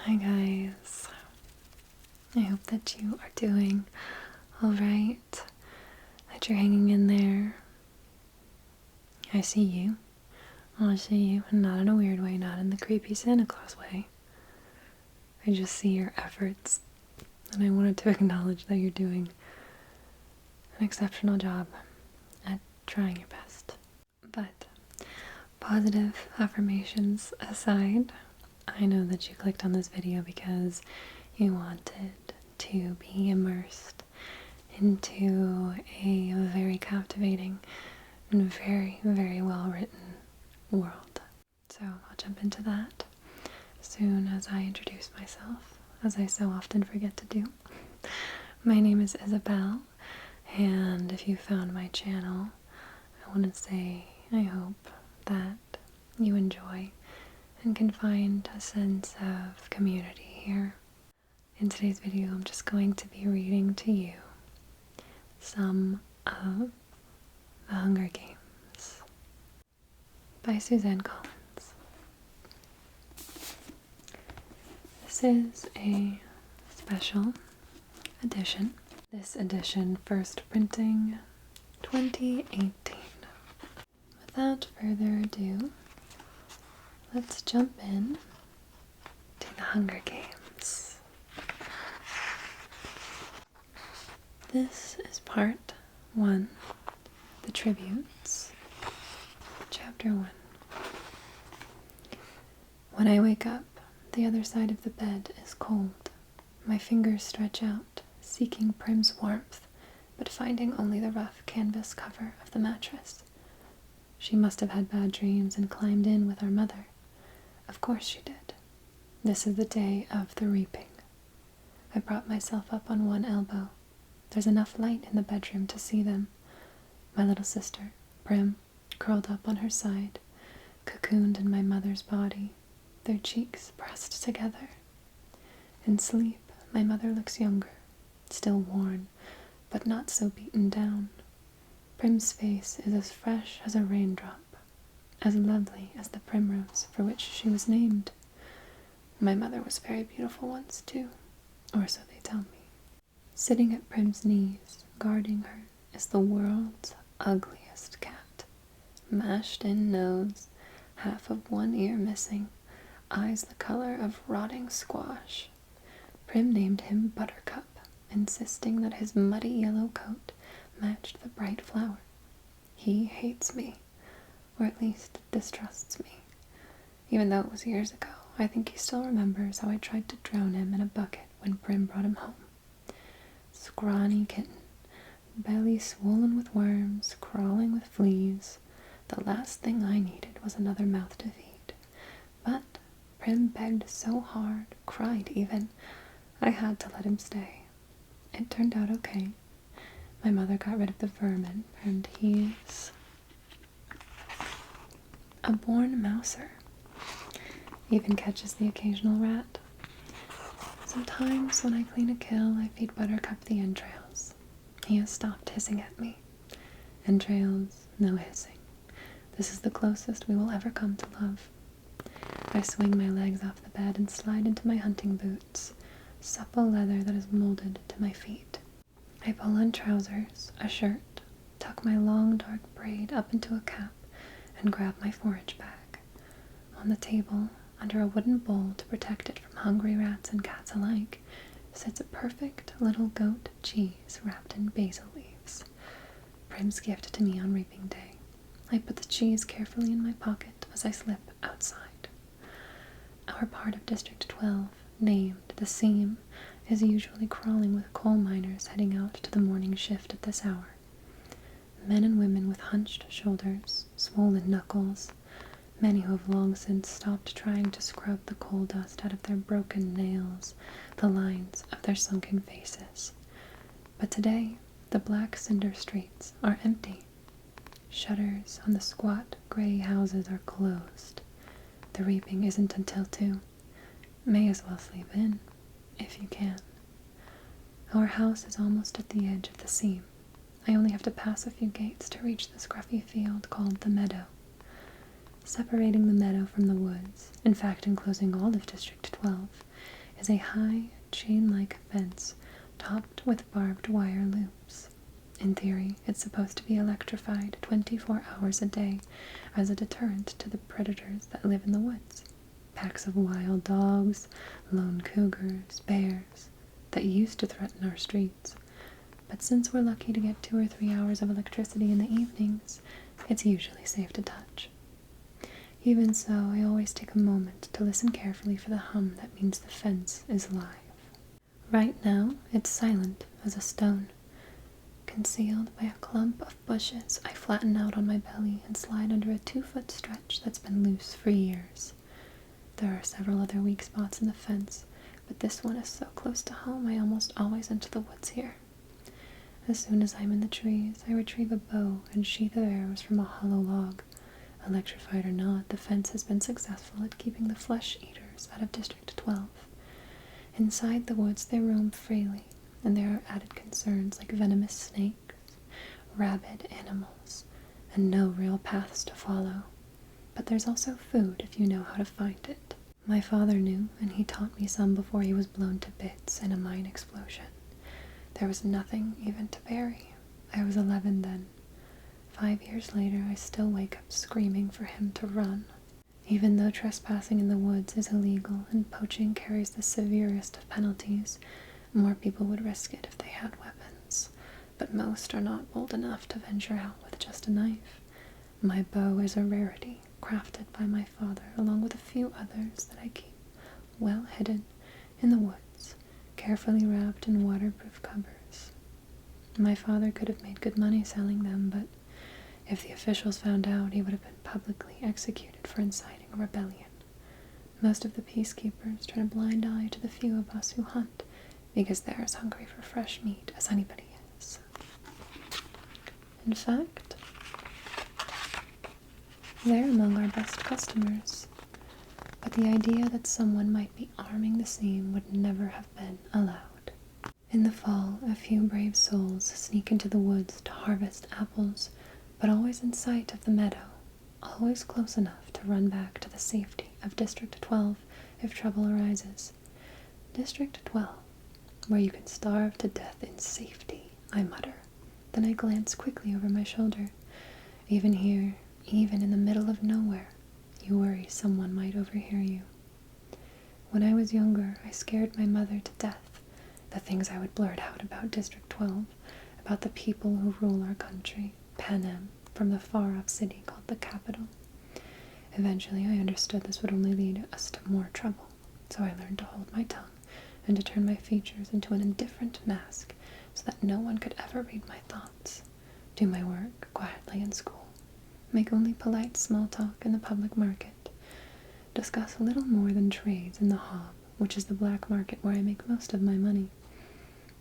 Hi guys, I hope that you are doing alright, that you're hanging in there. I see you, and not in a weird way, not in the creepy Santa Claus way. I just see your efforts, and I wanted to acknowledge that you're doing an exceptional job at trying your best. But positive affirmations aside, I know that you clicked on this video because you wanted to be immersed into a very captivating and very, very well written world. So I'll jump into that as soon as I introduce myself, as I so often forget to do. My name is Isabel, and if you found my channel, I want to say I hope that you enjoy and can find a sense of community here. In today's video, I'm just going to be reading to you some of The Hunger Games by Suzanne Collins. This is a special edition. This edition first printing 2018. Without further ado, let's jump in to The Hunger Games. This is part 1, the tributes, chapter 1. When I wake up, the other side of the bed is cold. My fingers stretch out, seeking Prim's warmth, but finding only the rough canvas cover of the mattress. She must have had bad dreams and climbed in with our mother. Of course she did. This is the day of the reaping. I brought myself up on one elbow. There's enough light in the bedroom to see them. My little sister, Prim, curled up on her side, cocooned in my mother's body, their cheeks pressed together. In sleep, my mother looks younger, still worn, but not so beaten down. Prim's face is as fresh as a raindrop, as lovely as the primrose for which she was named. My mother was very beautiful once, too, or so they tell me. Sitting at Prim's knees, guarding her, is the world's ugliest cat. Mashed-in nose, half of one ear missing, eyes the color of rotting squash. Prim named him Buttercup, insisting that his muddy yellow coat matched the bright flower. He hates me, or at least distrusts me. Even though it was years ago, I think he still remembers how I tried to drown him in a bucket when Prim brought him home. Scrawny kitten, belly swollen with worms, crawling with fleas. The last thing I needed was another mouth to feed. But Prim begged so hard, cried even, I had to let him stay. It turned out okay. My mother got rid of the vermin, and he's a born mouser. Even catches the occasional rat. Sometimes when I clean a kill, I feed Buttercup the entrails. He has stopped hissing at me. Entrails, no hissing. This is the closest we will ever come to love. I swing my legs off the bed and slide into my hunting boots, supple leather that is molded to my feet. I pull on trousers, a shirt, tuck my long dark braid up into a cap, and grab my forage bag. On the table, under a wooden bowl to protect it from hungry rats and cats alike, sits a perfect little goat cheese wrapped in basil leaves. Prim's gift to me on reaping day. I put the cheese carefully in my pocket as I slip outside. Our part of District 12, named the Seam, is usually crawling with coal miners heading out to the morning shift at this hour. Men and women with hunched shoulders, swollen knuckles, many who have long since stopped trying to scrub the coal dust out of their broken nails, the lines of their sunken faces. But today, the black cinder streets are empty. Shutters on the squat gray houses are closed. The reaping isn't until 2. May as well sleep in, if you can. Our house is almost at the edge of the seam. I only have to pass a few gates to reach the scruffy field called the meadow. Separating the meadow from the woods, in fact enclosing all of District 12, is a high, chain-like fence topped with barbed wire loops. In theory, it's supposed to be electrified 24 hours a day as a deterrent to the predators that live in the woods. Packs of wild dogs, lone cougars, bears, that used to threaten our streets. But since we're lucky to get 2 or 3 hours of electricity in the evenings, it's usually safe to touch. Even so, I always take a moment to listen carefully for the hum that means the fence is live. Right now, it's silent as a stone. Concealed by a clump of bushes, I flatten out on my belly and slide under a 2-foot stretch that's been loose for years. There are several other weak spots in the fence, but this one is so close to home I almost always enter the woods here. As soon as I'm in the trees, I retrieve a bow and sheath of arrows from a hollow log. Electrified or not, the fence has been successful at keeping the flesh eaters out of District 12. Inside the woods they roam freely, and there are added concerns like venomous snakes, rabid animals, and no real paths to follow. But there's also food if you know how to find it. My father knew, and he taught me some before he was blown to bits in a mine explosion. There was nothing even to bury. I was 11 then. 5 years later, I still wake up screaming for him to run. Even though trespassing in the woods is illegal and poaching carries the severest of penalties, more people would risk it if they had weapons. But most are not bold enough to venture out with just a knife. My bow is a rarity, crafted by my father along with a few others that I keep well hidden in the woods, carefully wrapped in waterproof covers. My father could have made good money selling them, but if the officials found out, he would have been publicly executed for inciting a rebellion. Most of the peacekeepers turn a blind eye to the few of us who hunt, because they're as hungry for fresh meat as anybody is. In fact, they're among our best customers, but the idea that someone might be arming the same would never have been allowed. In the fall, a few brave souls sneak into the woods to harvest apples, but always in sight of the meadow, always close enough to run back to the safety of District 12 if trouble arises. District 12, where you can starve to death in safety, I mutter. Then I glance quickly over my shoulder. Even here, even in the middle of nowhere, you worry someone might overhear you. When I was younger, I scared my mother to death. The things I would blurt out about District 12, about the people who rule our country, Panem, from the far-off city called the capital. Eventually, I understood this would only lead us to more trouble, so I learned to hold my tongue and to turn my features into an indifferent mask so that no one could ever read my thoughts, do my work quietly in school, make only polite small talk in the public market, discuss little more than trades in the hob, which is the black market where I make most of my money.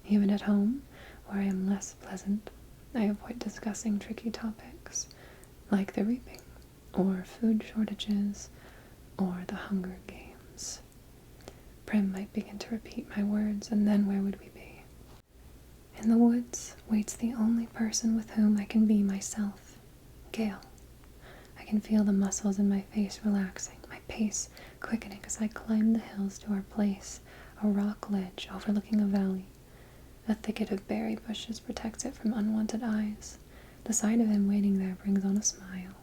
Even at home, where I am less pleasant, I avoid discussing tricky topics, like the reaping, or food shortages, or the Hunger Games. Prim might begin to repeat my words, and then where would we be? In the woods waits the only person with whom I can be myself, Gale. I can feel the muscles in my face relaxing, my pace quickening as I climb the hills to our place, a rock ledge overlooking a valley. A thicket of berry bushes protects it from unwanted eyes. The sight of him waiting there brings on a smile.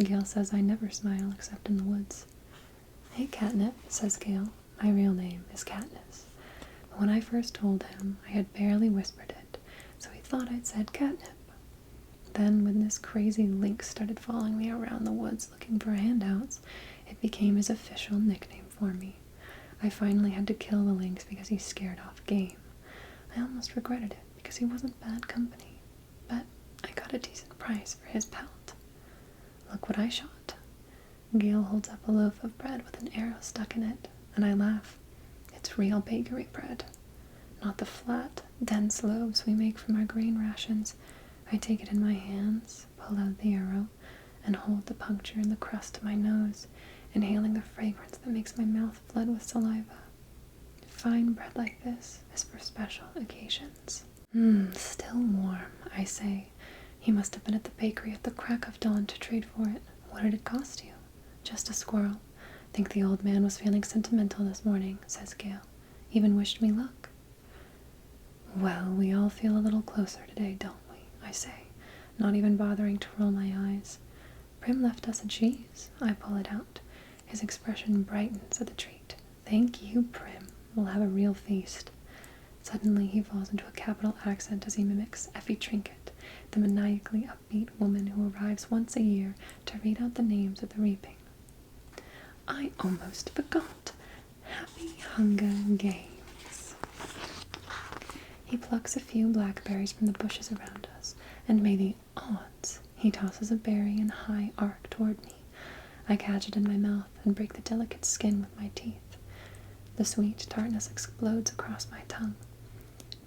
Gale says I never smile except in the woods. "Hey, Catnip," says Gale. My real name is Katniss. But when I first told him, I had barely whispered it, so he thought I'd said catnip. Then, when this crazy lynx started following me around the woods looking for handouts, it became his official nickname for me. I finally had to kill the lynx because he scared off game. I almost regretted it because he wasn't bad company, but I got a decent price for his pelt. Look what I shot. Gale holds up a loaf of bread with an arrow stuck in it, and I laugh. It's real bakery bread. Not the flat, dense loaves we make from our grain rations. I take it in my hands, pull out the arrow, and hold the puncture in the crust to my nose, inhaling the fragrance that makes my mouth flood with saliva. Fine bread like this is for special occasions. Still warm, I say. He must have been at the bakery at the crack of dawn to trade for it. What did it cost you? Just a squirrel. Think the old man was feeling sentimental this morning, says Gale. Even wished me luck. Well, we all feel a little closer today, don't we? I say, not even bothering to roll my eyes. Prim left us a cheese. I pull it out. His expression brightens at the treat. Thank you, Prim. We'll have a real feast. Suddenly he falls into a capital accent as he mimics Effie Trinket, the maniacally upbeat woman who arrives once a year to read out the names of the reaping. I almost forgot. Happy Hunger Games. He plucks a few blackberries from the bushes around us, and may the odds, he tosses a berry in high arc toward me. I catch it in my mouth and break the delicate skin with my teeth. The sweet tartness explodes across my tongue.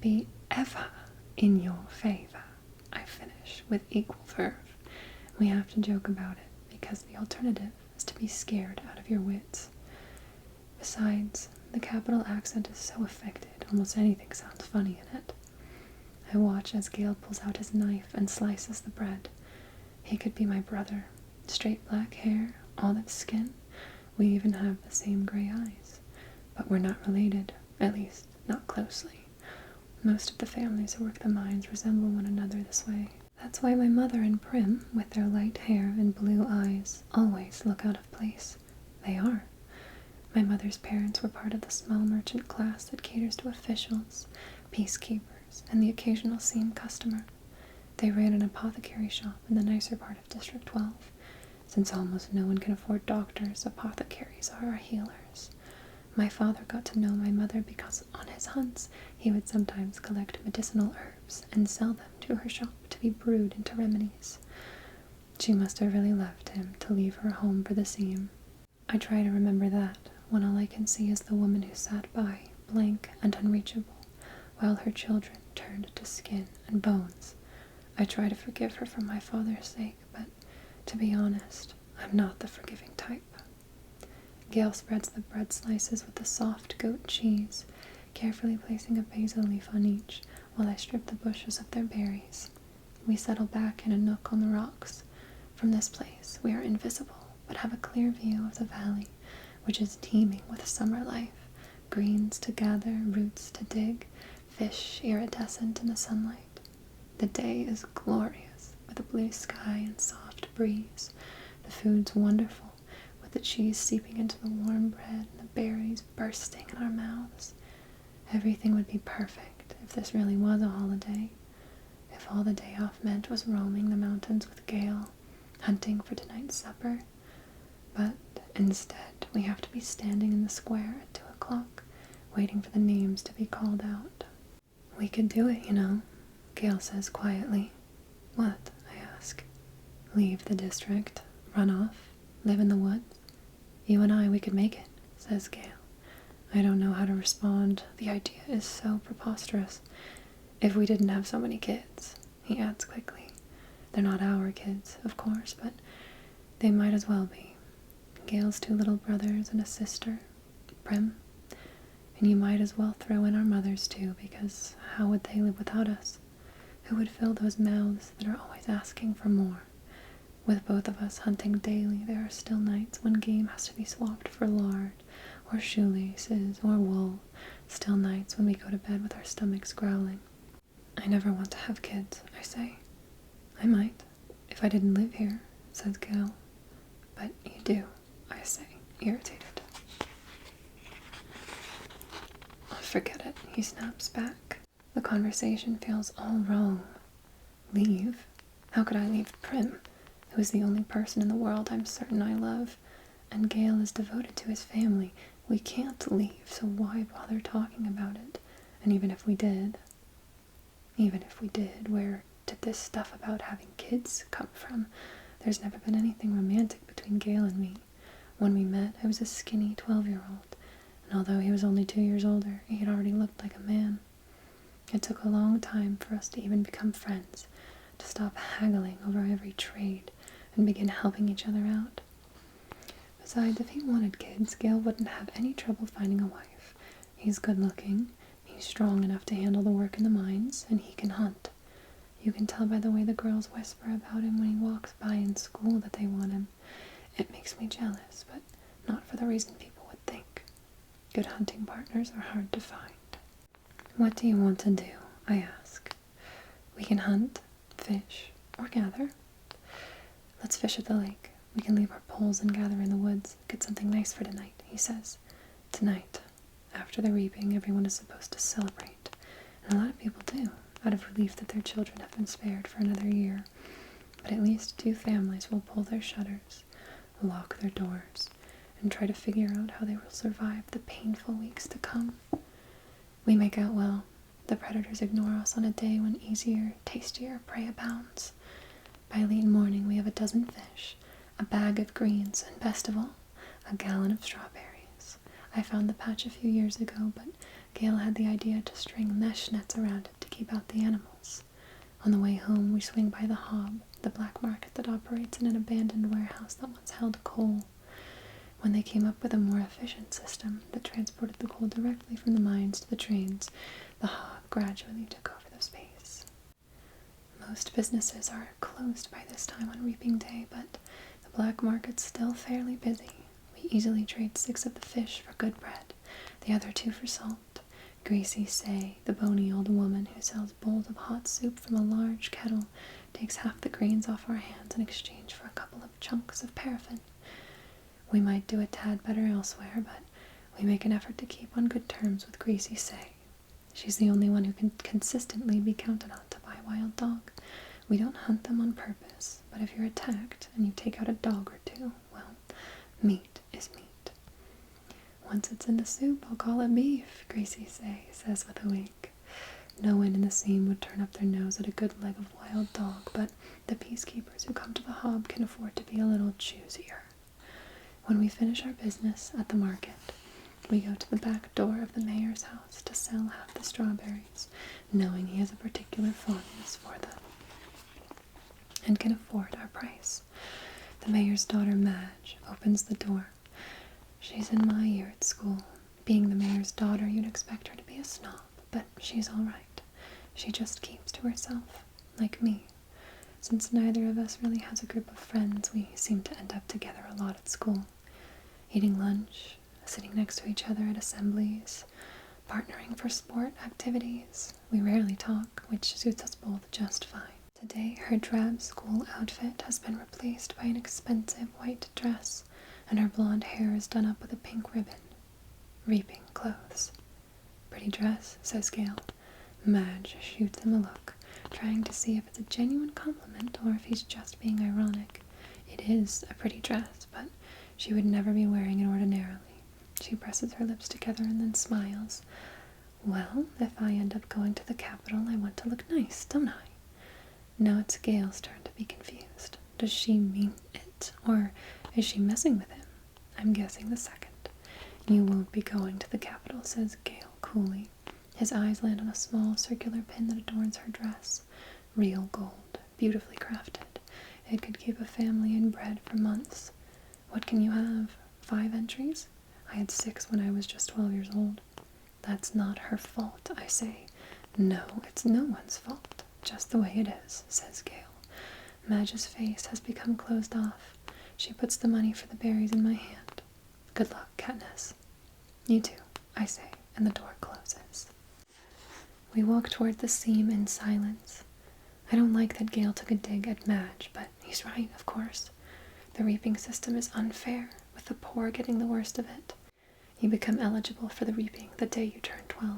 Be ever in your favor, I finish with equal verve. We have to joke about it, because the alternative is to be scared out of your wits. Besides, the capital accent is so affected, almost anything sounds funny in it. I watch as Gale pulls out his knife and slices the bread. He could be my brother. Straight black hair, olive skin. We even have the same gray eyes. But we're not related, at least not closely. Most of the families who work the mines resemble one another this way. That's why my mother and Prim, with their light hair and blue eyes, always look out of place. They are. My mother's parents were part of the small merchant class that caters to officials, peacekeepers, and the occasional seam customer. They ran an apothecary shop in the nicer part of District 12. Since almost no one can afford doctors, apothecaries are our healers. My father got to know my mother because on his hunts he would sometimes collect medicinal herbs and sell them to her shop to be brewed into remedies. She must have really loved him to leave her home for the seam. I try to remember that, when all I can see is the woman who sat by, blank and unreachable, while her children turned to skin and bones. I try to forgive her for my father's sake, but to be honest, I'm not the forgiving type. Gale spreads the bread slices with the soft goat cheese, carefully placing a basil leaf on each, while I strip the bushes of their berries. We settle back in a nook on the rocks. From this place we are invisible, but have a clear view of the valley, which is teeming with summer life, greens to gather, roots to dig, fish iridescent in the sunlight. The day is glorious, with a blue sky and soft breeze. The food's wonderful, with the cheese seeping into the warm bread and the berries bursting in our mouths. Everything would be perfect if this really was a holiday. If all the day off meant was roaming the mountains with Gale, hunting for tonight's supper. But instead, we have to be standing in the square at 2 o'clock, waiting for the names to be called out. We could do it, you know, Gale says quietly. What? I ask. Leave the district, run off, live in the woods. You and I, we could make it, says Gale. I don't know how to respond. The idea is so preposterous. If we didn't have so many kids, he adds quickly. They're not our kids, of course, but they might as well be. Gale's 2 little brothers and a sister, Prim. And you might as well throw in our mothers too, because how would they live without us? Who would fill those mouths that are always asking for more? With both of us hunting daily, there are still nights when game has to be swapped for lard, or shoelaces, or wool. Still nights when we go to bed with our stomachs growling. I never want to have kids, I say. I might, if I didn't live here, says Gale. But you do, I say, irritated. Oh, forget it, he snaps back. The conversation feels all wrong. Leave? How could I leave Prim, who is the only person in the world I'm certain I love? And Gale is devoted to his family. We can't leave, so why bother talking about it? And even if we did, where did this stuff about having kids come from? There's never been anything romantic between Gale and me. When we met, I was a skinny 12-year-old, and although he was only 2 years older, he had already looked like a man. It took a long time for us to even become friends, to stop haggling over every trade, and begin helping each other out. Besides, if he wanted kids, Gale wouldn't have any trouble finding a wife. He's good-looking, he's strong enough to handle the work in the mines, and he can hunt. You can tell by the way the girls whisper about him when he walks by in school that they want him. It makes me jealous, but not for the reason people would think. Good hunting partners are hard to find. What do you want to do? I ask. We can hunt, fish, or gather. Let's fish at the lake. We can leave our poles and gather in the woods, get something nice for tonight, he says. Tonight, after the reaping, everyone is supposed to celebrate. And a lot of people do, out of relief that their children have been spared for another year. But at least 2 families will pull their shutters, lock their doors, and try to figure out how they will survive the painful weeks to come. We make out well. The predators ignore us on a day when easier, tastier prey abounds. By late morning, we have a dozen fish, a bag of greens, and best of all, a gallon of strawberries. I found the patch a few years ago, but Gail had the idea to string mesh nets around it to keep out the animals. On the way home, we swing by the Hob, the black market that operates in an abandoned warehouse that once held coal. When they came up with a more efficient system that transported the coal directly from the mines to the trains, the Hob gradually took over the space. Most businesses are closed by this time on reaping day, but the black market's still fairly busy. We easily trade 6 of the fish for good bread, the other 2 for salt. Greasy Say, the bony old woman who sells bowls of hot soup from a large kettle, takes half the grains off our hands in exchange for a couple of chunks of paraffin. We might do a tad better elsewhere, but we make an effort to keep on good terms with Greasy Say. She's the only one who can consistently be counted on to buy wild dog. We don't hunt them on purpose, but if you're attacked and you take out a dog or 2, well, meat is meat. Once it's in the soup, I'll call it beef, Greasy Say says with a wink. No one in the scene would turn up their nose at a good leg of wild dog, but the peacekeepers who come to the Hob can afford to be a little choosier. When we finish our business at the market, we go to the back door of the mayor's house to sell half the strawberries, knowing he has a particular fondness for them and can afford our price. The mayor's daughter, Madge, opens the door. She's in my year at school. Being the mayor's daughter, you'd expect her to be a snob, but she's all right. She just keeps to herself, like me. Since neither of us really has a group of friends, we seem to end up together a lot at school, eating lunch, sitting next to each other at assemblies, partnering for sport activities. We rarely talk, which suits us both just fine. Today, her drab school outfit has been replaced by an expensive white dress, and her blonde hair is done up with a pink ribbon. Reaping clothes. Pretty dress, says Gail. Madge shoots him a look, trying to see if it's a genuine compliment or if he's just being ironic. It is a pretty dress, but she would never be wearing it ordinarily. She presses her lips together and then smiles. Well, if I end up going to the Capitol, I want to look nice, don't I? Now it's Gail's turn to be confused. Does she mean it, or is she messing with him? I'm guessing the second. You won't be going to the Capitol, says Gail coolly. His eyes land on a small circular pin that adorns her dress. Real gold, beautifully crafted. It could keep a family in bread for months. What can you have? 5 entries? I had 6 when I was just 12 years old. That's not her fault, I say. No, it's no one's fault. Just the way it is, says Gail. Madge's face has become closed off. She puts the money for the berries in my hand. Good luck, Katniss. You too, I say, and the door closes. We walk toward the seam in silence. I don't like that Gail took a dig at Madge, but he's right, of course. The reaping system is unfair, with the poor getting the worst of it. You become eligible for the reaping the day you turn 12.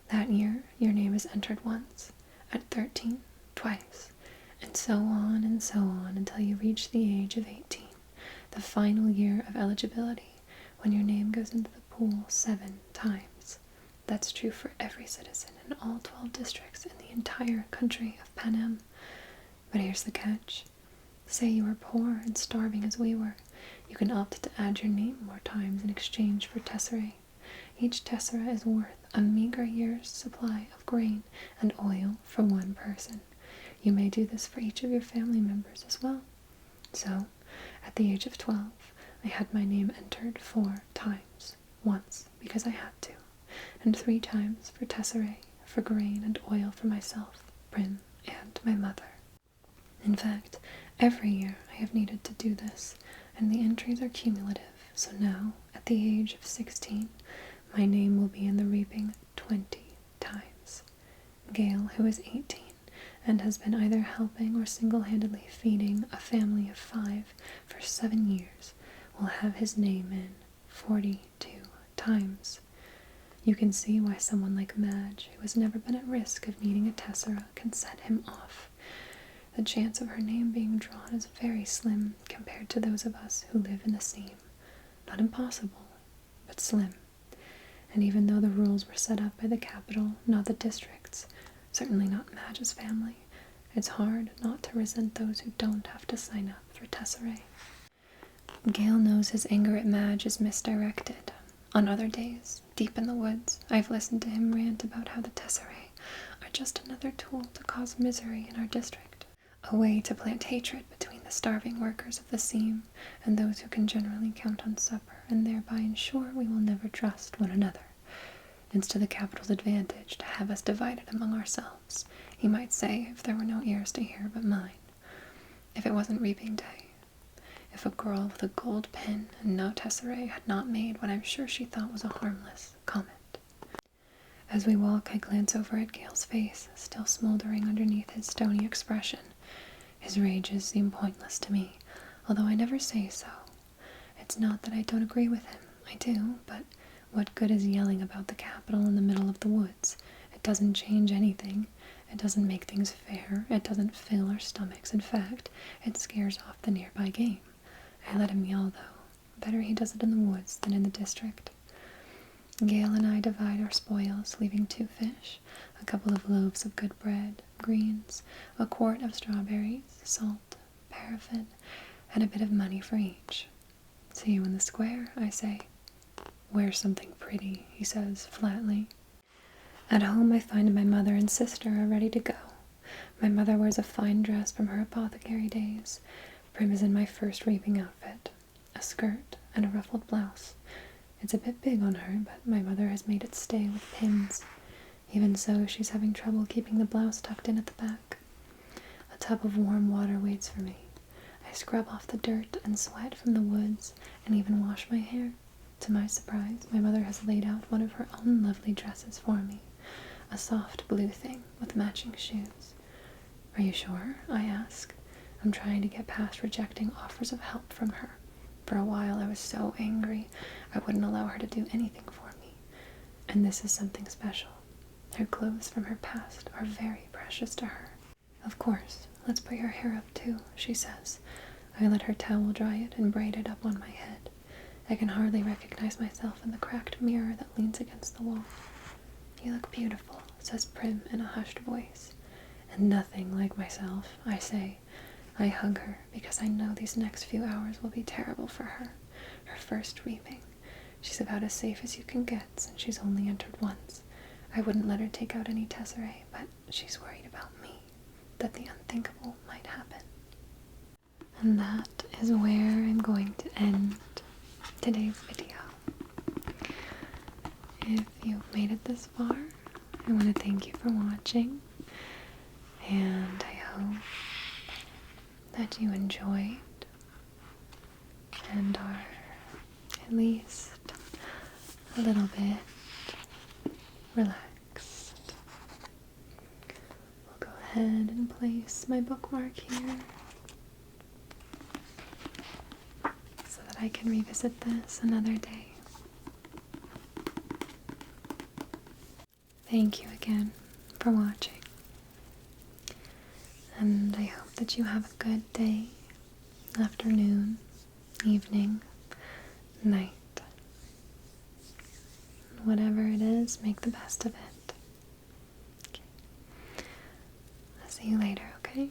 That year, your name is entered once. At 13, twice. And so on until you reach the age of 18, the final year of eligibility, when your name goes into the pool 7 times. That's true for every citizen in all 12 districts in the entire country of Panem. But here's the catch. Say you are poor and starving as we were. You can opt to add your name more times in exchange for tesserae. Each tessera is worth a meager year's supply of grain and oil for one person. You may do this for each of your family members as well. So, at the age of 12, I had my name entered 4 times. Once, because I had to, and 3 times for tesserae, for grain and oil for myself, Prim, and my mother. In fact, every year I have needed to do this, and the entries are cumulative, so now, at the age of 16, my name will be in the reaping 20 times. Gail, who is 18, and has been either helping or single-handedly feeding a family of 5 for 7 years, will have his name in 42 times. You can see why someone like Madge, who has never been at risk of needing a tessera, can set him off. The chance of her name being drawn is very slim compared to those of us who live in the same. Not impossible, but slim. And even though the rules were set up by the capital, not the districts, certainly not Madge's family, it's hard not to resent those who don't have to sign up for tesserae. Gale knows his anger at Madge is misdirected. On other days, deep in the woods, I've listened to him rant about how the tesserae are just another tool to cause misery in our district, a way to plant hatred between the starving workers of the seam and those who can generally count on supper, and thereby ensure we will never trust one another. It's to the capital's advantage to have us divided among ourselves, he might say, if there were no ears to hear but mine. If it wasn't reaping day. If a girl with a gold pin and no tesserae had not made what I'm sure she thought was a harmless comment. As we walk, I glance over at Gale's face, still smoldering underneath his stony expression. His rages seem pointless to me, although I never say so. It's not that I don't agree with him. I do, but what good is yelling about the capital in the middle of the woods? It doesn't change anything. It doesn't make things fair. It doesn't fill our stomachs. In fact, it scares off the nearby game. I let him yell, though. Better he does it in the woods than in the district. Gale and I divide our spoils, leaving 2 fish, a couple of loaves of good bread, greens, a quart of strawberries, salt, paraffin, and a bit of money for each. See you in the square, I say. Wear something pretty, he says flatly. At home I find my mother and sister are ready to go. My mother wears a fine dress from her apothecary days. Prim is in my first reaping outfit, a skirt and a ruffled blouse. It's a bit big on her, but my mother has made it stay with pins. Even so, she's having trouble keeping the blouse tucked in at the back. A tub of warm water waits for me. I scrub off the dirt and sweat from the woods and even wash my hair. To my surprise, my mother has laid out one of her own lovely dresses for me, a soft blue thing with matching shoes. Are you sure? I ask. I'm trying to get past rejecting offers of help from her. For a while I was so angry I wouldn't allow her to do anything for me. And this is something special. Her clothes from her past are very precious to her. Of course, let's put your hair up too, she says. I let her towel dry it and braid it up on my head. I can hardly recognize myself in the cracked mirror that leans against the wall. You look beautiful, says Prim in a hushed voice. And nothing like myself, I say. I hug her because I know these next few hours will be terrible for her. Her first reaping. She's about as safe as you can get since she's only entered once. I wouldn't let her take out any tesserae, but she's worried about me, that the unthinkable might happen. And that is where I'm going to end today's video. If you've made it this far, I want to thank you for watching, and I hope that you enjoyed and are at least a little bit relaxed. I'll go ahead and place my bookmark here so that I can revisit this another day. Thank you again for watching. And I hope that you have a good day, afternoon, evening, night. Whatever it is, make the best of it. Okay. I'll see you later, okay?